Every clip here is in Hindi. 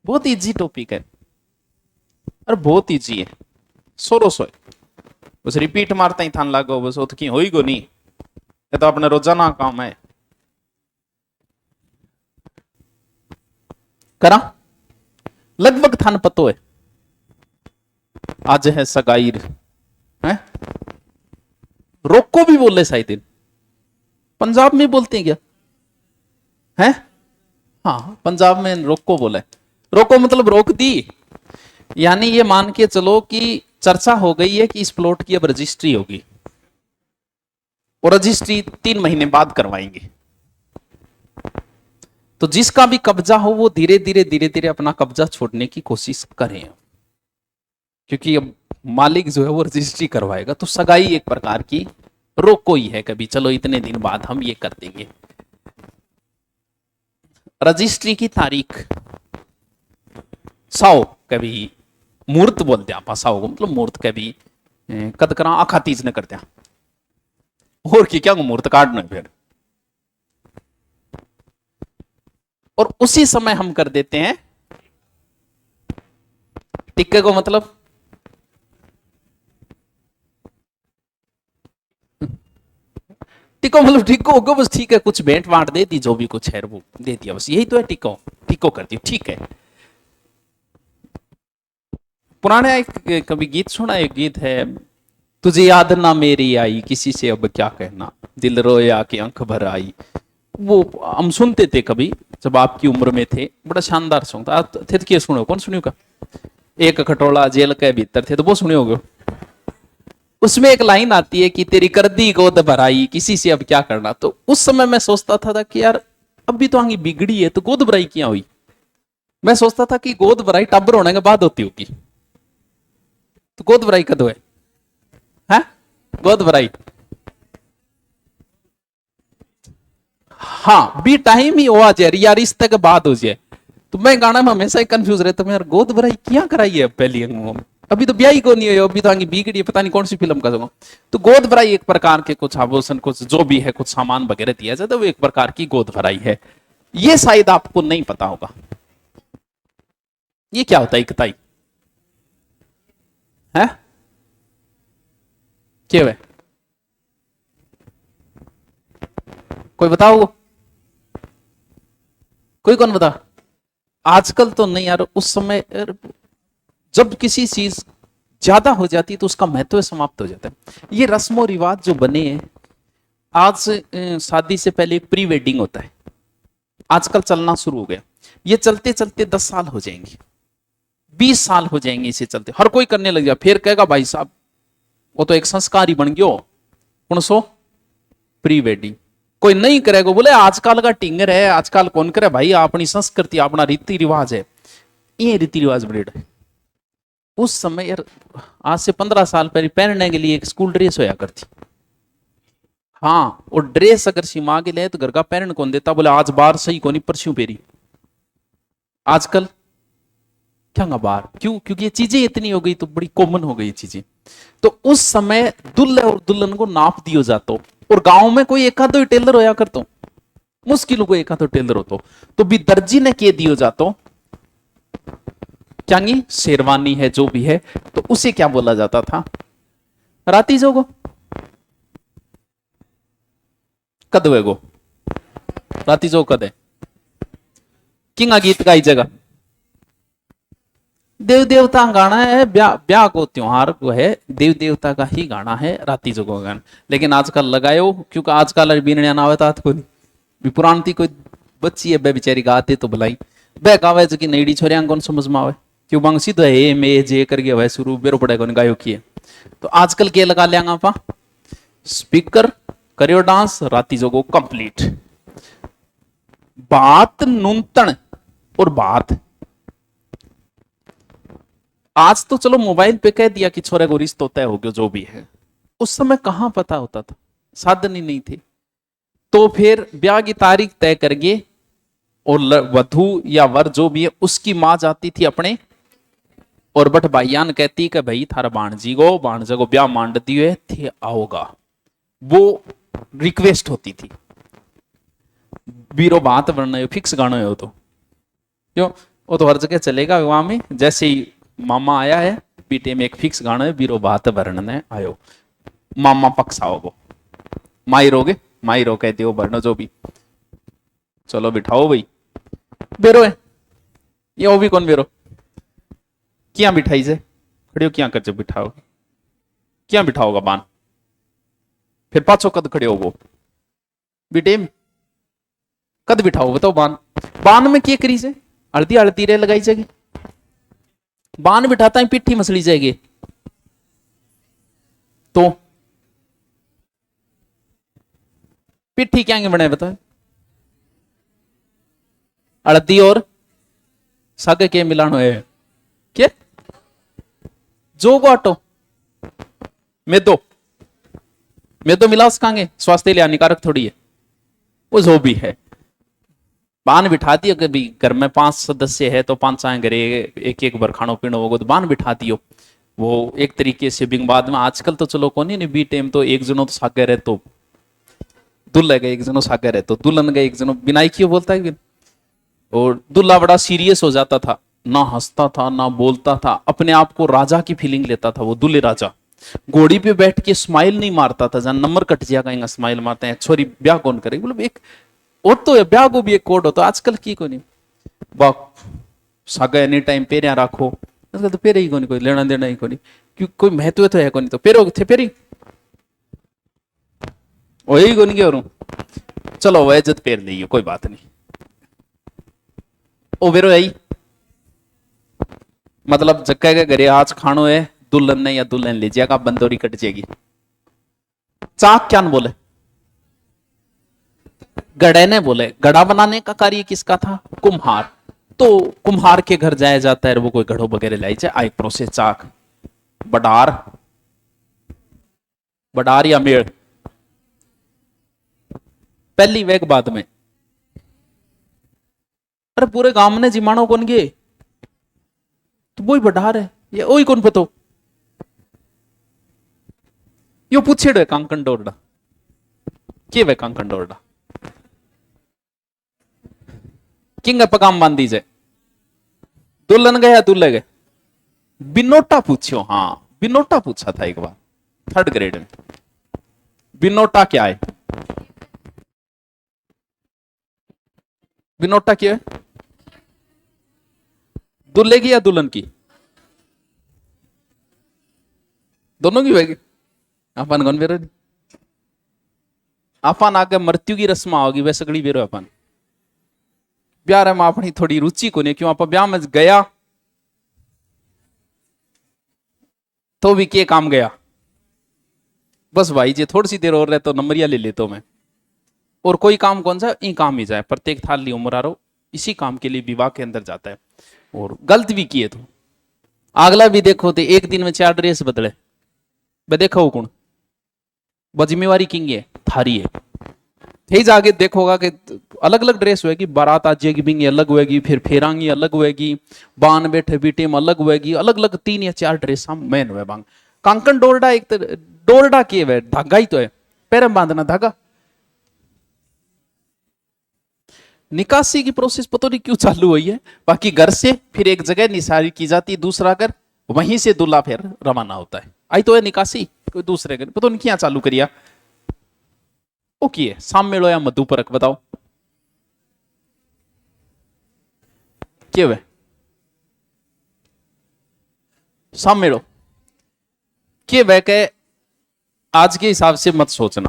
बहुत इजी टॉपिक है और बहुत इजी है। सोरो सो बस रिपीट मारता ही थान लागो बस उतकी होई गो नहीं, ये तो अपने रोजाना काम है। करा लगभग थान पतो है आज है सगाईर है। रोको भी बोले शायद पंजाब में बोलते हैं क्या है। हाँ पंजाब में रोको बोला है। रोको मतलब रोक दी, यानी ये मान के चलो कि चर्चा हो गई है कि इस प्लॉट की अब रजिस्ट्री होगी और रजिस्ट्री 3 महीने बाद करवाएंगे। तो जिसका भी कब्जा हो वो धीरे धीरे अपना कब्जा छोड़ने की कोशिश करें, क्योंकि अब मालिक जो है वो रजिस्ट्री करवाएगा। तो सगाई एक प्रकार की रोको ही है, कभी चलो इतने दिन बाद हम ये कर देंगे। रजिस्ट्री की तारीख 100 कभी मुहूर्त बोलते हैं आप, 100 को मतलब मुहूर्त कभी कद करा आखा तीज ने करते हैं और की क्या मुहूर्त काटना फिर, और उसी समय हम कर देते हैं टिक्के को। मतलब टिको मतलब टिको होगा बस, ठीक है कुछ भेंट वाट दे दी, जो भी कुछ है वो दे दिया बस, यही तो है टिको। टिको कर दी ठीक है। पुराने एक कभी गीत सुना, एक गीत है तुझे याद ना मेरी आई किसी से अब क्या कहना, दिल रोया कि आंख भर आई। वो हम सुनते थे कभी जब आपकी उम्र में थे, बड़ा शानदार सॉन्ग था। थे तो क्या सुनो, कौन सुनियो का एक खटोला जेल के भीतर थे, तो वो सुने होगे। उसमें एक लाइन आती है कि तेरी कर दी गोद भराई किसी से अब क्या करना। तो उस समय मैं सोचता था कि यार अब भी तो आगे बिगड़ी है तो गोद भराई क्या हुई। मैं सोचता था कि गोद भराई टब्बर होने के बाद होती होगी, तो गोद भराई कद है गोद भराई। हाँ बी टाइम ही हुआ जाए या रिश्ते के बाद हो जाए। तो मैं गाना में हमेशा ही कंफ्यूज रहता हूँ यार, गोद भराई क्या कराई है पहली में, अभी तो ब्याह ही को नहीं है, अभी तो आगे बिगड़ी, पता नहीं कौन सी फिल्म का जगह। तो गोद भराई एक प्रकार के कुछ आभूषण कुछ जो भी है कुछ सामान वगैरह दिया जाता है, वो एक प्रकार की गोद भराई है। ये शायद आपको नहीं पता होगा, ये क्या होता है इकताई है क्या है, कोई बताओ, कोई कौन बता। आजकल तो नहीं यार, उस समय जब किसी चीज ज्यादा हो जाती है तो उसका महत्व समाप्त हो जाता है। ये रस्मों रिवाज जो बने हैं आज, शादी से पहले एक प्री वेडिंग होता है, आजकल चलना शुरू हो गया। ये चलते चलते 10 साल हो जाएंगे, 20 साल हो जाएंगे इसे चलते, हर कोई करने लग जाए। फिर कहेगा भाई साहब वो तो एक संस्कार ही बन गयो, कौन सो प्री वेडिंग। कोई नहीं करेगा, बोले आजकल का टिंगर है, आजकल कौन करे भाई, अपनी संस्कृति अपना रीति रिवाज है। ये रीति रिवाज ब्रेड है। उस समय यार आज से 15 साल पहले पहनने के लिए एक स्कूल ड्रेस होया करती। हाँ और ड्रेस अगर सिमा के लिए तो घर का पेरेंट कौन देता, बोले आज बार सही कोनी परस्यू पेरी। आजकल क्या बार क्यों, क्योंकि ये चीजें इतनी हो गई तो बड़ी कॉमन हो गई चीजें। तो उस समय दुल्हे और दुल्हन को नाप दियो जातो, और गांव में कोई एक आधो टेलर होया करतो, मुश्किल को एक आधो टेलर हो तो भी दर्जी ने के दियो जातो क्या शेरवानी है जो भी है, तो उसे क्या बोला जाता था, राती जोगो कद वेगो, राती जो कद है किंगा गीत गाई जगह देव देवता गाना है, ब्याह को त्योहार को है, देव देवता का ही गाना है राती जो को गाना। लेकिन आजकल लगायो क्योंकि आजकल बीनया ना आवता को भी पुरानी कोई बच्ची है बेचारी गाते तो भलाई बह गावे जो कि नईडी छोरिया कौन समझ में आवे, क्यों बंग सीधो है मे जे करके वह शुरू बेरो पड़ेगा गायो की है। तो आजकल के लगा लिया आप स्पीकर करियो डांस राती जोगो कंप्लीट। बात नूतन और बात आज तो चलो मोबाइल पे कह दिया कि छोरे को रिश्ता तय हो गया जो भी है, उस समय कहां पता होता था, साधन ही नहीं थे। तो फिर ब्याह की तारीख तय करके और वधु या वर जो भी है उसकी मां जाती थी अपने और बट भाईयान कहती कि भाई थारा बाणजी को ब्याह मांड दिए थे आओगा, वो रिक्वेस्ट होती थी। बीरो बात वरना फिक्स गाना हो तो क्यों? वो तो हर जगह चलेगा वहां में। जैसे ही मामा आया है पीटे में एक फिक्स गाना है, बीरो बात भरने आयो, मामा पक्ष आओ, माई रोगे, माई रो कहते हो भरना जो भी, चलो बिठाओ भाई, बेरो है ये, वो भी कौन बेरो, क्या बिठाई से खड़े हो, क्या कर जब बिठाओ, क्या बिठाओगा बान, फिर पाछो कद खड़े हो वो बिटेम, कद बिठाओ बताओ बान, बान में क्या करी से, हल्दी हल्दी रे लगाई जाएगी, बान बिठाता है पिट्ठी मसली जाएगी, तो पिट्ठी क्या बने बताओ, हल्दी और सग के मिलानो है क्या, जो को आटो मैदो मिला सकांगे, स्वास्थ्य लिए हानिकारक थोड़ी है वो, जो भी है बान बिठा दियो, कभी घर में 5 सदस्य है तो 5 चाहे घरे एक एक बार खानो पीनो होगा तो बान बिठा दियो, वो एक तरीके से बिंग बाद में। आजकल तो चलो कौन नहीं बी टाइम तो एक जनो तो सागे रहे तो दुल्हा गए, एक जनो सागे रहे तो दुल्हन गए, एक जनो बिनाई क्यों बोलता है, और दुल्हा बड़ा सीरियस हो जाता था, ना हंसता था ना बोलता था, अपने आप को राजा की फीलिंग लेता था वो दुल्हे राजा, घोड़ी पे बैठ के स्माइल नहीं मारता था, जहां नंबर कट जाएगा स्माइल मारते हैं, छोरी ब्याह कौन करेगी, मतलब एक और तो है ब्याह को भी एक कोड होता, आजकल की को नहीं बाप सागा एनी टाइम पेरिया राखो, आजकल तो पेरे ही को नहीं, कोई लेना देना ही को नहीं, क्यों कोई महत्व तो है को नहीं, तो पेरो थे पेरी वही को नहीं करूं, चलो वह इज्जत पेर ली कोई बात नहीं, ओ बेरो है मतलब जक्का के घरे आज खानो है, दुल्हन ने या दुल्हन ले जाएगा, बंदोरी कट जाएगी, चाक क्या न बोले, गड़े ने बोले, गड़ा बनाने का कार्य किसका था, कुम्हार, तो कुम्हार के घर जाया जाता है, वो कोई गढ़ो वगैरह लाई जाए, आई प्रोसेस चाक, बडार, बडार या मेड़, पहली वेग बाद में, अरे पूरे गांव ने जिमानो कौन गए, तो वही बडार है, ये वही कौन पतो, यो पूछेड़ो है कांकन डोरडा, के वे कांकन डोरडा, किंग पकाम बांधी जाए, दुल्हन गए या दूल्हे गए, बिनोटा पूछो, हाँ बिनोटा पूछा था एक बार 3rd ग्रेड में, बिनोटा क्या है, बिनोटा क्या है, दूल्हे की या दुल्हन की, दोनों की होगी, अपन कौन बेरो, अपन आगे मृत्यु की रस्म होगी वैसे सगड़ी बेरो अपन, ब्याह में अपनी थोड़ी रुचि को नहीं, क्यों आप ब्याह में गया तो भी के काम गया, बस भाई जी थोड़ी सी देर और रहे तो नंबरिया ले लेता हूं मैं, और कोई काम कौन सा ई काम ही जाए, प्रत्येक थाल ली उम्र आ रहा इसी काम के लिए विवाह के अंदर जाता है, और गलत भी किए तो अगला भी देखो तो एक दिन में 4 ड्रेस बदले, मैं देखा हूं कौन, वह जिम्मेवारी किंग है थारी है, थे जाके देखोगा कि अलग अलग ड्रेस होगी, बारात आज जाएगी बिंग अलग होगी, फिर फेरांगी अलग होगी, बान बैठे बीटे में अलग होगी, अलग अलग 3 या 4 ड्रेस हम मैन हुए बांग, कांकन डोरडा एक तो डोरडा के है धागा ही तो है, पैर में बांधना धागा, निकासी की प्रोसेस पता नहीं क्यों चालू हुई है, बाकी घर से फिर एक जगह निसारी की जाती है, दूसरा घर वहीं से दूल्हा फिर रवाना होता है, आई तो है निकासी कोई दूसरे घर, पता नहीं क्या चालू करिया, ओ की है सामेलो या मधु परक बताओ, क्या है सामेलो, क्या वह के आज के हिसाब से मत सोचना,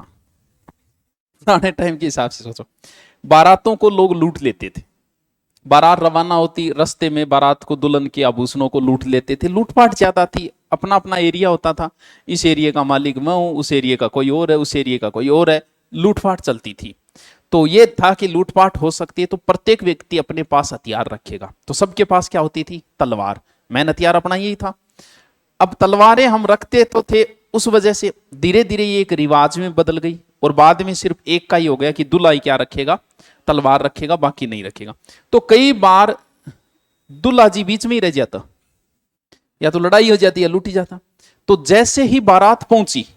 पुराने टाइम के हिसाब से सोचो, बारातों को लोग लूट लेते थे, बारात रवाना होती रास्ते में बारात को दुल्हन के आभूषणों को लूट लेते थे, लूटपाट ज्यादा थी, अपना अपना एरिया होता था, इस एरिया का मालिक मैं हूं, उस एरिया का कोई और है, उस एरिया का कोई और है, लूटपाट चलती थी, तो ये था कि लूटपाट हो सकती है तो प्रत्येक व्यक्ति अपने पास हथियार रखेगा, तो सबके पास क्या होती थी, तलवार, मैंने हथियार अपना यही था, अब तलवारें हम रखते तो थे, उस वजह से धीरे धीरे ये एक रिवाज में बदल गई, और बाद में सिर्फ एक का ही हो गया कि दूल्हा ही क्या रखेगा, तलवार रखेगा, बाकी नहीं रखेगा, तो कई बार दूल्हा जी बीच में ही रह जाता, या तो लड़ाई हो जाती या लूटी जाता, तो जैसे ही बारात पहुंची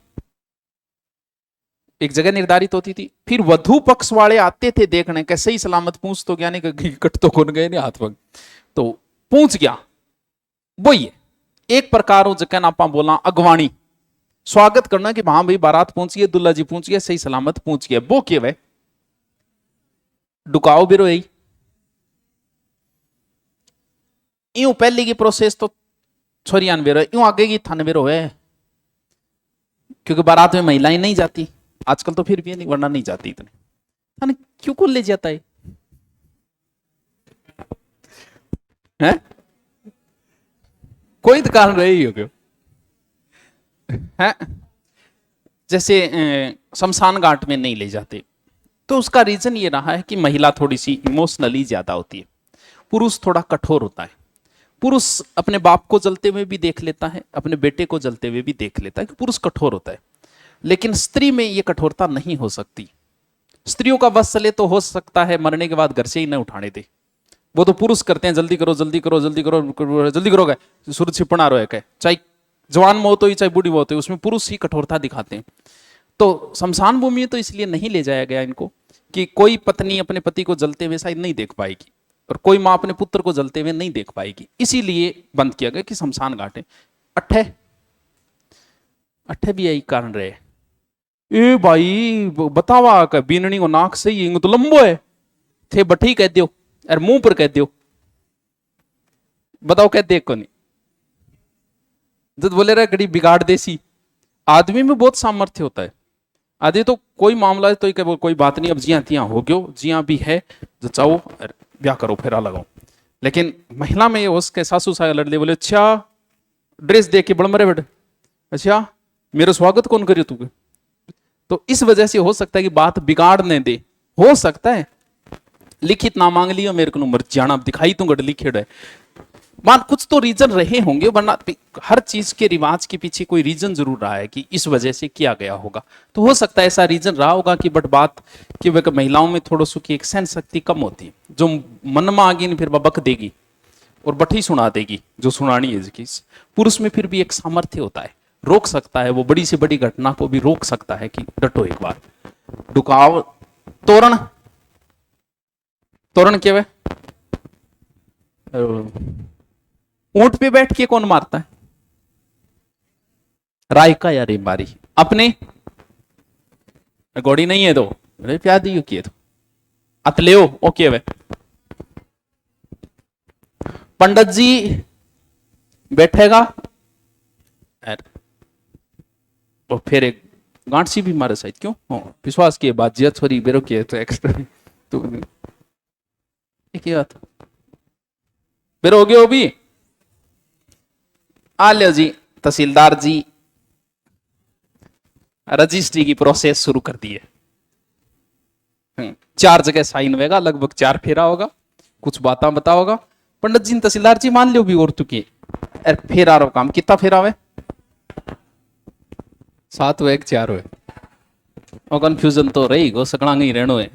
एक जगह निर्धारित होती थी, फिर वधु पक्ष वाले आते थे देखने के सही सलामत पूछ तो गया नहीं, कट तो कौन गए नहीं हाथ पग, तो पूछ गया। वो ये एक प्रकार हो जगह आप बोला अगवाणी, स्वागत करना कि हाँ भाई बारात पहुंच गई, दुल्ला जी पहुंच गया, सही सलामत पहुंच गया, वो के वे डुकाओ बिरो यही। यूं पहले की प्रोसेस तो छोरियान बेरो, यूं आगे की थान बेरो है, क्योंकि बारात में महिलाएं नहीं जाती आजकल, तो फिर भी नहीं, वरना नहीं जाती इतने। थाने क्यों को ले जाता है? कोई तो कारण रहे ही हो क्यों है? जैसे शमशान घाट में नहीं ले जाते, तो उसका रीजन ये रहा है कि महिला थोड़ी सी इमोशनली ज्यादा होती है, पुरुष थोड़ा कठोर होता है। पुरुष अपने बाप को जलते हुए भी देख लेता है, अपने बेटे को जलते हुए भी देख लेता है कि पुरुष कठोर होता है, लेकिन स्त्री में यह कठोरता नहीं हो सकती। स्त्रियों का बस चले तो हो सकता है मरने के बाद घर से ही न उठाने दे, वो तो पुरुष करते हैं, जल्दी करो जल्दी करो जल्दी करो जल्दी करो गए, सूरज छिपना रो है, चाहे जवान मौत हो चाहे बूढ़ी मौत हो, उसमें पुरुष ही कठोरता दिखाते हैं। तो शमशान भूमि में तो इसलिए नहीं ले जाया गया इनको कि कोई पत्नी अपने पति को जलते हुए शायद नहीं देख पाएगी, और कोई माँ अपने पुत्र को जलते हुए नहीं देख पाएगी, इसीलिए बंद किया गया कि शमशान घाट है। अट्ठे अट्ठे भी यही कारण रहे। ए भाई बतावा का बीननी को नाक सही है तो लंबो है थे, बठी कह दो और मुंह पर कह दो, बताओ कह दे को नहीं, जब बोले रहा घड़ी बिगाड़ देसी। आदमी में बहुत सामर्थ्य होता है, आदि तो कोई मामला है तो कोई बात नहीं, अब जिया तिया हो गयो, जिया भी है जो चाहो ब्याह करो फेरा लगाओ। लेकिन महिला में उसके सासू साया लड़ ले, बोले अच्छा ड्रेस दे के बड़ मरे बेटे, अच्छा मेरा स्वागत कौन करे तू, तो इस वजह से हो सकता है कि बात बिगाड़ने दे, हो सकता है लिखित ना मांग लियो मेरे को मर जाना दिखाई तू गढ़ लिखे है, मान कुछ तो रीजन रहे होंगे, वरना हर चीज के रिवाज के पीछे कोई रीजन जरूर रहा है कि इस वजह से किया गया होगा। तो हो सकता है ऐसा रीजन रहा होगा कि बट बात कि वह महिलाओं में थोड़ा सु की एक सहन शक्ति कम होती है, जो मन में आ गई फिर वह बक देगी और बठी सुना देगी जो सुनानी है जिसकी। पुरुष में फिर भी एक सामर्थ्य होता है, रोक सकता है, वो बड़ी से बड़ी घटना को भी रोक सकता है कि डटो एक बार। डुकाव तोरण, तोरण क्या है? ऊंट पे बैठ के कौन मारता है? रायका या रेमारी अपने घोड़ी नहीं है तो प्यादी किए तो अतले हो ओके वे। पंडित जी बैठेगा और फिर एक गांठ सी भी मारे शायद, क्यों विश्वास किए बात जिया छोरी बेरो किए तो एक्स्ट्रा तो बात बेरो हो गया हो भी आ लो जी। तहसीलदार जी रजिस्ट्री की प्रोसेस शुरू कर दी है, 4 जगह साइन होगा, लगभग 4 फेरा होगा, कुछ बात बता होगा। पंडित जी तहसीलदार जी मान लो भी और तू के फेरा रो काम कितना फेरा हुए 7 हो 1 4 हो, और कंफ्यूजन तो रही गो सकड़ा नहीं रहनो है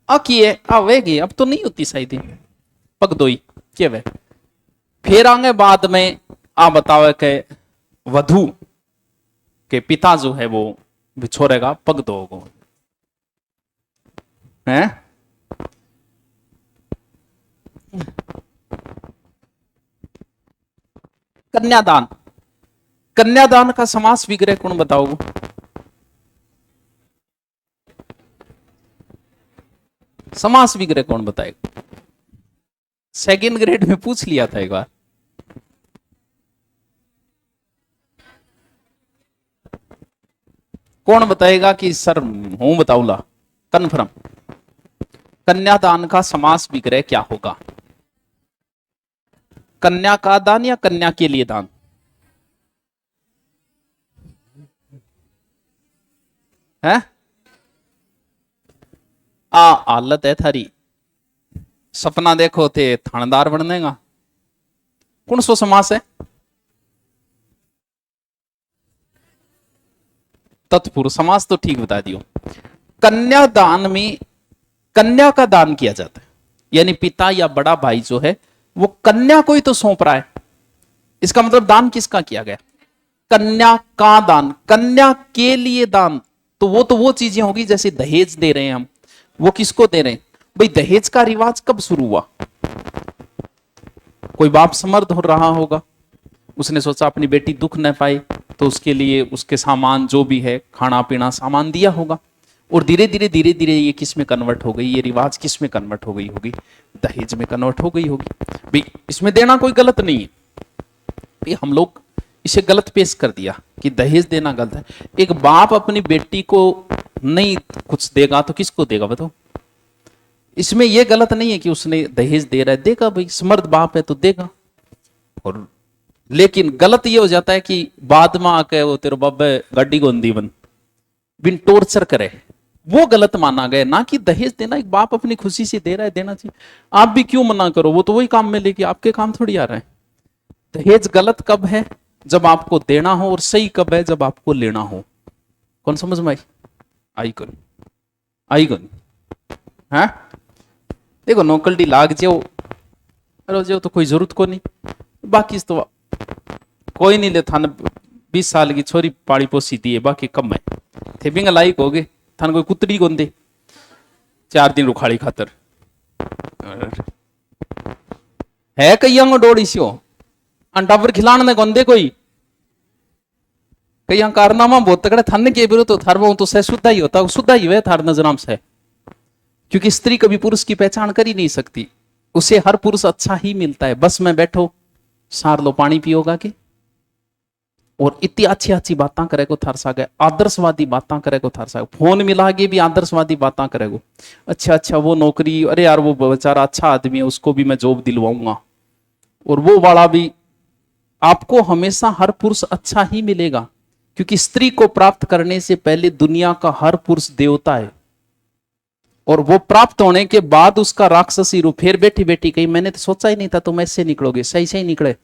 आवेगी, अब तो नहीं होती शायद पग दोई के वे। फिर आगे बाद में आ बतावे के वधु के पिता जो है वो बिछोरेगा पग दोगो है। कन्यादान, कन्यादान का समास विग्रह कौन बताओ? समास विग्रह कौन बताएगा? सेकंड ग्रेड में पूछ लिया था एक बार। कौन बताएगा कि सर हूं बताऊला कन्फर्म? कन्यादान का समास विग्रह क्या होगा? कन्या का दान या कन्या के लिए दान? है हालत है थारी, सपना देखो थे थानेदार बनने का, कौन सो समास है? तत्पुरुष समास तो ठीक बता दियो। कन्यादान में कन्या का दान किया जाता है, यानी पिता या बड़ा भाई जो है वो कन्या को ही तो सौंप रहा है, इसका मतलब दान किसका किया गया? कन्या का दान, कन्या के लिए दान, तो वो चीजें होगी जैसे दहेज दे रहे हैं हम, वो किसको दे रहे हैं भाई? दहेज का रिवाज कब शुरू हुआ? कोई बाप समर्थ हो रहा होगा, उसने सोचा अपनी बेटी दुख न पाए, तो उसके लिए उसके सामान जो भी है खाना पीना सामान दिया होगा, और धीरे धीरे ये किस में कन्वर्ट हो गई, ये रिवाज किस में कन्वर्ट हो गई होगी? दहेज में कन्वर्ट हो गई होगी। भाई इसमें देना कोई गलत नहीं है, भाई हम लोग इसे गलत पेश कर दिया कि दहेज देना गलत है। एक बाप अपनी बेटी को नहीं कुछ देगा तो किसको देगा बताओ? इसमें यह गलत नहीं है कि उसने दहेज दे रहा है, देगा भाई, समर्थ बाप है तो देगा। और लेकिन गलत ये हो जाता है कि बाद में आके वो तेरे बाबे गाड़ी गोंदी बन बिन टॉर्चर करे, वो गलत माना गया ना कि दहेज देना एक बाप अपनी खुशी से दे रहा है, देना चाहिए। आप भी क्यों मना करो, वो तो वही काम में लेके आपके काम थोड़ी आ रहा है। दहेज गलत कब है? जब आपको देना हो, और सही कब है? जब आपको लेना हो। कौन समझ में आई? आई कौन? आई कौन? है देखो नौकल्टी लाग जाओ अरे जो तो कोई जरूरत को नहीं, बाकी तो कोई नहीं ले थान 20 साल की छोरी पाड़ी पोसी दी है, बाकी कम है थे बिंग लाइक हो गए, थान कोई कुतड़ी को दे 4 दिन रुखाड़ी खातर है कई डोड़ी सियो अंटावर खिलाने ने कौन दे कोई कई कारनामा बहुत तगड़े थाने के बिरो तो थार वो तो सह शुद्धा ही होता, शुद्धा ही है थार नजराम से, क्योंकि स्त्री कभी पुरुष की पहचान कर ही नहीं सकती, उसे हर पुरुष अच्छा ही मिलता है। बस में बैठो सार लो पानी पियोगा के, और इतनी अच्छी अच्छी बातें करेगो थार सागे, आदर्शवादी बातें करेगो थार सागे, फोन मिला के भी आदर्शवादी बातें करेगो। अच्छा वो नौकरी, अरे यार वो बेचारा अच्छा आदमी है, उसको भी मैं जॉब दिलवाऊंगा, और वो वाला भी। आपको हमेशा हर पुरुष अच्छा ही मिलेगा, क्योंकि स्त्री को प्राप्त करने से पहले दुनिया का हर पुरुष देवता है, और वो प्राप्त होने के बाद उसका राक्षसी रूप। फिर बैठी बैठी कही मैंने तो सोचा ही नहीं था तुम ऐसे निकलोगे, सही सही निकले।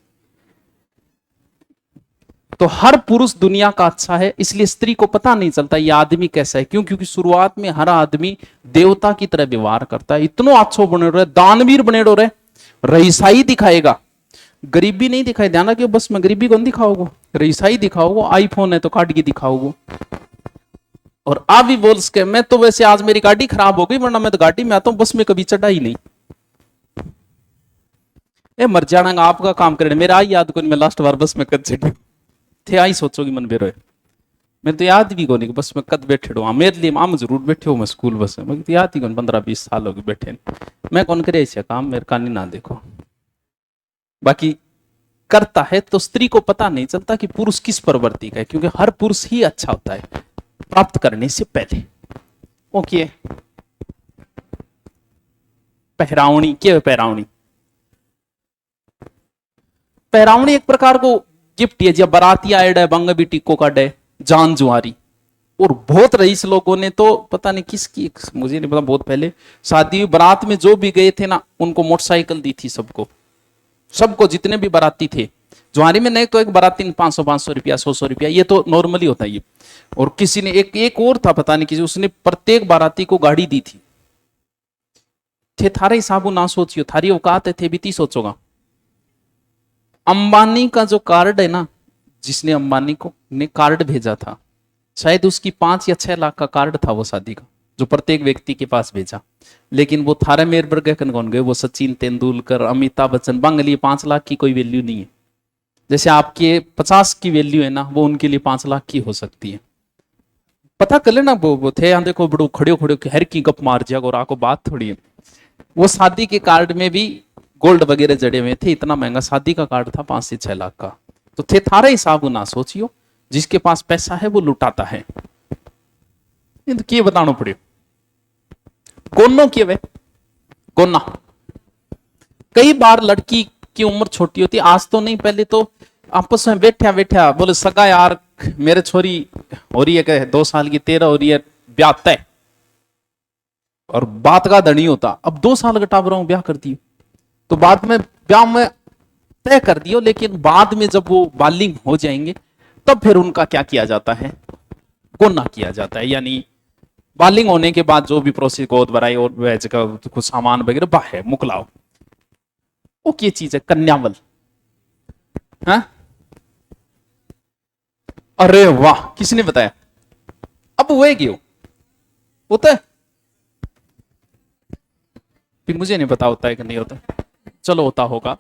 तो हर पुरुष दुनिया का अच्छा है, इसलिए स्त्री को पता नहीं चलता ये आदमी कैसा है। क्यों? क्योंकि शुरुआत में हर आदमी देवता की तरह व्यवहार करता है, इतना अच्छो बने रहे, दानवीर बने रहे, रईसाई दिखाएगा, गरीबी नहीं दिखाई देना कि बस मैं गरीबी कौन दिखाओगे, रईसाई दिखाओगे। आईफोन है तो काट के दिखाओगे, और आप भी बोल सके मैं तो वैसे आज मेरी गाड़ी खराब हो गई, वरना मैं तो गाड़ी में आता हूं, बस में कभी चढ़ा ही नहीं। ए मर जाना आपका काम करे, मेरा आई याद कौन मैं लास्ट बार बस में कद चढ़ी थे, आई सोचोगी मन बेरो मैं तो याद भी कोनी बस में कद बैठे हो। मेरे लिए माम जरूर बैठे हो मैं स्कूल बस में, तो याद ही कौन 15-20 साल हो गए बैठे, मैं कौन करे ऐसे काम, मेरे कानी ना देखो। बाकी करता है तो स्त्री को पता नहीं चलता कि पुरुष किस प्रवृत्ति का है, क्योंकि हर पुरुष ही अच्छा होता है प्राप्त करने से पहले। ओके पहरावनी क्या है? पहरावनी पहरावनी एक प्रकार को गिफ्ट है, जब बाराती आए डे बंग भी टिक्को का डे जान जुआरी। और बहुत रईस लोगों ने तो पता नहीं किसकी, मुझे नहीं पता, बहुत पहले शादी बारात में जो भी गए थे ना उनको मोटरसाइकिल दी थी, सबको सबको जितने भी बाराती थे। जुआरी में नहीं तो एक बाराती 500 रुपया 100 रुपया, ये तो नॉर्मली होता है ये। और किसी ने एक और था पता नहीं किसी, उसने प्रत्येक बाराती को गाड़ी दी थी। थे थारे हिसाबो ना सोचियो, थारी औकात है थे भी ती सोचोगा। अंबानी का जो कार्ड है ना, जिसने अंबानी को ने कार्ड भेजा था, शायद उसकी 5 या 6 लाख का कार्ड था वो शादी का, जो प्रत्येक व्यक्ति के पास भेजा। लेकिन वो थारे मेर पर गए कौन गए, वो सचिन तेंदुलकर, अमिताभ बच्चन, बंग लिए 5 लाख की कोई वैल्यू नहीं है। जैसे आपके 50 की वैल्यू है ना, वो उनके लिए 5 लाख की हो सकती है। पता कर लेना, वो थे यहाँ देखो बड़ो खड़े खड़े हर की गप मार जाएगा, और आपको बात थोड़ी है। वो शादी के कार्ड में भी गोल्ड वगैरह जड़े हुए थे, इतना महंगा शादी का कार्ड था 5 से 6 लाख का। तो थे थारे हिसाब ना सोचियो, जिसके पास पैसा है वो लुटाता है। तो क्या बताना पड़े गोनो किए वे गोना। कई बार लड़की की उम्र छोटी होती, आज तो नहीं, पहले तो आपस में बैठा बैठा बोले सगा यार मेरे छोरी हो रही है 2 साल की, 13 हो रही है, ब्याह तय। और बात का धनी होता, अब 2 साल का टाबरा हूं ब्याह कर दियो, तो बाद में ब्याह में तय कर दियो। लेकिन बाद में जब वो बालिग हो जाएंगे तब फिर उनका क्या किया जाता है, गोना किया जाता है। यानी बालिग होने के बाद जो भी प्रोसेस गोद भराई और वेज का कुछ सामान वगैरह बाहे मुकलाओ, वो क्या चीज है, कन्यावल। हाँ अरे वाह, किसने बताया? अब हुए क्यों होता है? फिर मुझे नहीं पता होता है कि नहीं होता। चलो होता होगा।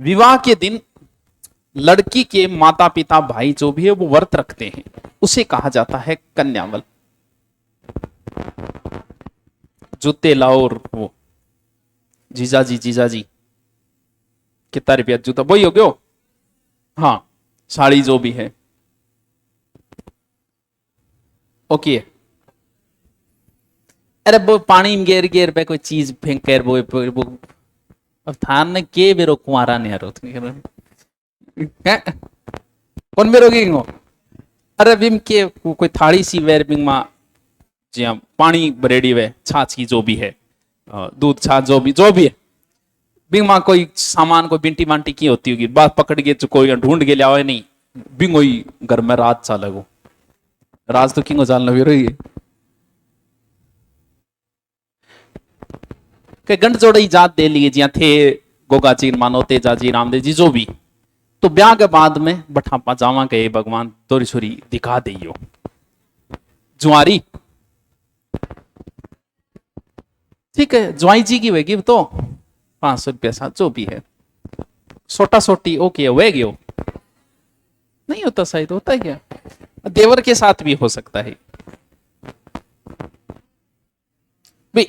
विवाह के दिन लड़की के माता पिता भाई जो भी है वो व्रत रखते हैं, उसे कहा जाता है कन्यावल। जूते लाओ और वो जीजाजी जीजाजी कितना रुपया जूता, वही हो गयो। हाँ, साड़ी जो भी है। ओके। अरे वो पानी में गेर गेर पे कोई चीज फेंक कर वो अब थान ने के बेरो कुआरा ने हरो हैं? कौन बेरो गिंगो? अरे बिम के कोई थाड़ी सी वेर बिंग मा जी पानी बरेडी वे छाछ की जो भी है, दूध छाछ जो भी है, बिंग माँ कोई सामान कोई बिंटी बांटी की होती होगी, बात पकड़ के कोई ढूंढ के लिया नहीं, बिंग वही घर में रात चा लगो। राज तो किंग चाल भी रही के गंड जोड़े जात दे लिए जिया थे गोगा जी मानो तेजा जी रामदेव जी जो भी। तो ब्याह के बाद में बठापा जावा गए भगवान तोरी छोरी दिखा दियो जुआरी। ठीक है, ज्वाई जी की वेगी तो 500 रुपया साथ जो भी है, छोटा छोटी ओके वेगी हो नहीं होता, शायद होता है क्या? देवर के साथ भी हो सकता है भाई।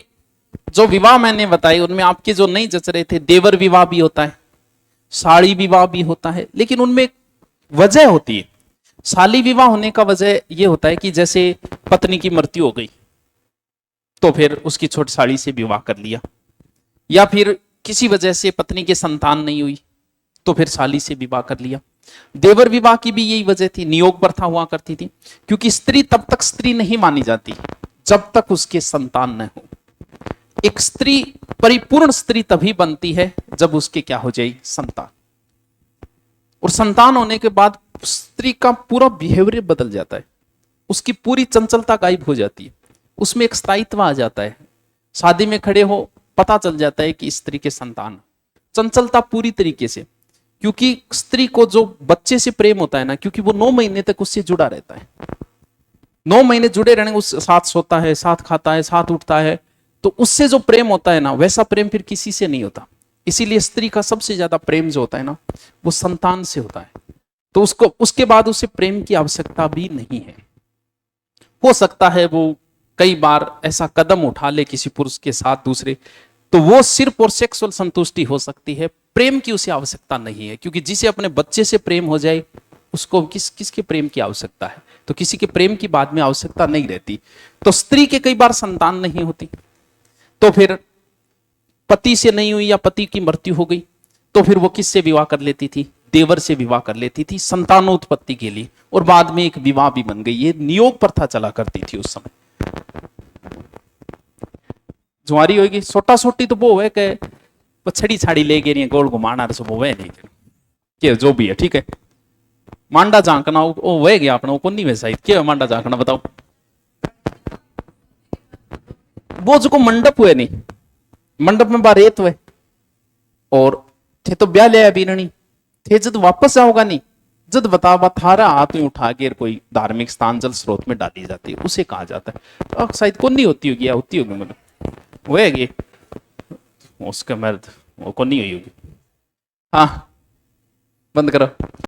जो विवाह मैंने बताई उनमें आपके जो नहीं जच रहे थे, देवर विवाह भी होता है, साड़ी विवाह भी होता है, लेकिन उनमें वजह होती है। साली विवाह होने का वजह यह होता है कि जैसे पत्नी की मृत्यु हो गई तो फिर उसकी छोटी साड़ी से विवाह कर लिया, या फिर किसी वजह से पत्नी के संतान नहीं हुई तो फिर साली से विवाह कर लिया। देवर विवाह की भी यही वजह थी, नियोग प्रथा हुआ करती थी, क्योंकि स्त्री तब तक स्त्री नहीं मानी जाती जब तक उसके संतान न हो। एक स्त्री परिपूर्ण स्त्री तभी बनती है जब उसके क्या हो जाए, संतान। और संतान होने के बाद स्त्री का पूरा बिहेवियर बदल जाता है, उसकी पूरी चंचलता गायब हो जाती है, उसमें एक स्थायित्व आ जाता है। शादी में खड़े हो पता चल जाता है कि स्त्री के संतान, चंचलता पूरी तरीके से। क्योंकि स्त्री को जो बच्चे से प्रेम होता है ना, क्योंकि वो 9 महीने तक उससे जुड़ा रहता है, 9 महीने जुड़े रहने, उस साथ सोता है, साथ खाता है, साथ उठता है, तो उससे जो प्रेम होता है ना, वैसा प्रेम फिर किसी से नहीं होता। इसीलिए स्त्री का सबसे ज्यादा प्रेम जो होता है ना, वो संतान से होता है। तो उसको उसके बाद उसे प्रेम की आवश्यकता भी नहीं है। हो सकता है वो कई बार ऐसा कदम उठा ले किसी पुरुष के साथ दूसरे, तो वो सिर्फ और सेक्सुअल संतुष्टि हो सकती है, प्रेम की उसे आवश्यकता नहीं है। क्योंकि जिसे अपने बच्चे से प्रेम हो जाए उसको किसके प्रेम की आवश्यकता है? तो किसी के प्रेम की बाद में आवश्यकता नहीं रहती। तो स्त्री के कई बार संतान नहीं होती, तो फिर पति से नहीं हुई या पति की मृत्यु हो गई तो फिर वो किससे विवाह कर लेती थी? देवर से विवाह कर लेती थी संतानोत्पत्ति के लिए, और बाद में एक विवाह भी बन गई। ये नियोग प्रथा चला करती थी उस समय। जुआरी होगी छोटा छोटी तो वो है कि पछड़ी छाड़ी ले गई गोल घुमाना वो वह नहीं के जो भी है। ठीक है, मांडा झांकना वो वह गया अपना, वो कौन नहीं वैसा क्या मांडा झांकना बताओ? वो जो मंडप हुए नहीं, मंडप में बार रेत हुए और थे तो ब्याह लिया बीरणी थे, जब वापस आओगा नहीं, जब बता थारा हाथ में उठा के कोई धार्मिक स्थान जल स्रोत में डाली जाती है, उसे कहा जाता है। तो शायद कौन नहीं होती होगी या होती होगी, मतलब वो है उसके मर्द वो कौन नहीं हुई होगी। हाँ, बंद करो।